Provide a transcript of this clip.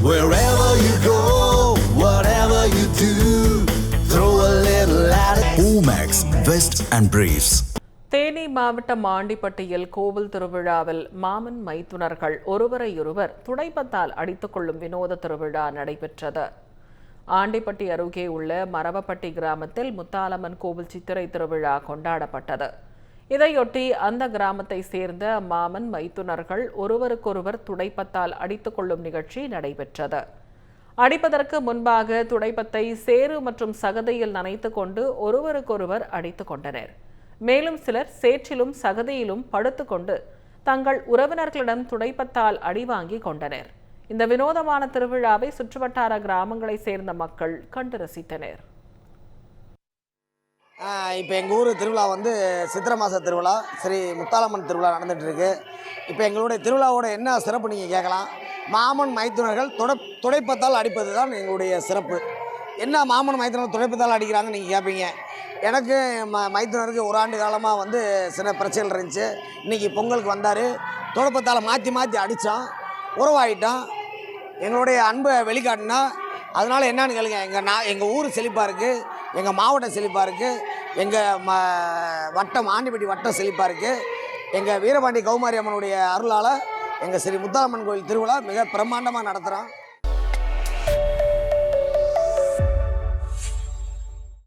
Wherever you go, whatever you do, throw a little at it. Omax, Vest and Briefs. Theni மாவட்டம் ஆண்டிப்பட்டியில் கோவில் திருவிழாவில் மாமன் மைத்துனர்கள் ஒருவரையொருவர் துடைப்பத்தால் அடித்துக் கொள்ளும் வினோத திருவிழா நடைபெற்றது. ஆண்டிப்பட்டி அருகே உள்ள மரவப்பட்டி கிராமத்தில் முத்தாலம்மன் கோவில் சித்திரை திருவிழா கொண்டாடப்பட்டது. இதையொட்டி அந்த கிராமத்தை சேர்ந்த மாமன் மைத்துனர்கள் ஒருவருக்கொருவர் துடைப்பத்தால் அடித்துக் கொள்ளும் நிகழ்ச்சி நடைபெற்றது. அடிப்பதற்கு முன்பாக துடைப்பத்தை சேறு மற்றும் சகதியில் நனைத்து கொண்டு ஒருவருக்கொருவர் அடித்துக் கொண்டனர். மேலும் சிலர் சேற்றிலும் சகதியிலும் படுத்துக்கொண்டு தங்கள் உறவினர்களிடம் துடைப்பத்தால் அடி வாங்கி கொண்டனர். இந்த வினோதமான திருவிழாவை சுற்றுவட்டார கிராமங்களை சேர்ந்த மக்கள் கண்டு ரசித்தனர். இப்போ எங்கள் ஊர் திருவிழா சித்திரை மாத திருவிழா, ஸ்ரீ முத்தாலம்மன் திருவிழா நடந்துகிட்டு இருக்கு. இப்போ எங்களுடைய திருவிழாவோட என்ன சிறப்பு நீங்கள் கேட்கலாம். மாமன் மைத்துனர்கள் துடைப்பத்தால் அடிப்பது தான் எங்களுடைய சிறப்பு. என்ன மாமன் மைத்துனர் துடைப்பத்தால் அடிக்கிறாங்கன்னு நீங்கள் கேட்பீங்க. எனக்கு மைத்துனருக்கு ஒரு ஆண்டு காலமாக சில பிரச்சனைகள் இருந்துச்சு. இன்றைக்கி பொங்கலுக்கு வந்தார், துடைப்பத்தால் மாற்றி மாற்றி அடித்தான், உறவாயிட்டான், எங்களுடைய அன்பை வெளிக்காட்டினா. அதனால் என்னன்னு கேளுங்க, எங்கள் ஊர் செழிப்பாக இருக்குது, எங்கள் மாவட்டம் செழிப்பாக இருக்குது, எங்கள் வட்டம் ஆண்டிப்பட்டி வட்டம் செழிப்பாக இருக்குது. எங்கள் வீரபாண்டி கௌமாரி அம்மனுடைய அருளால் எங்கள் ஸ்ரீ முத்தாலம்மன் கோயில் திருவிழா மிக பிரம்மாண்டமாக நடத்துகிறோம்.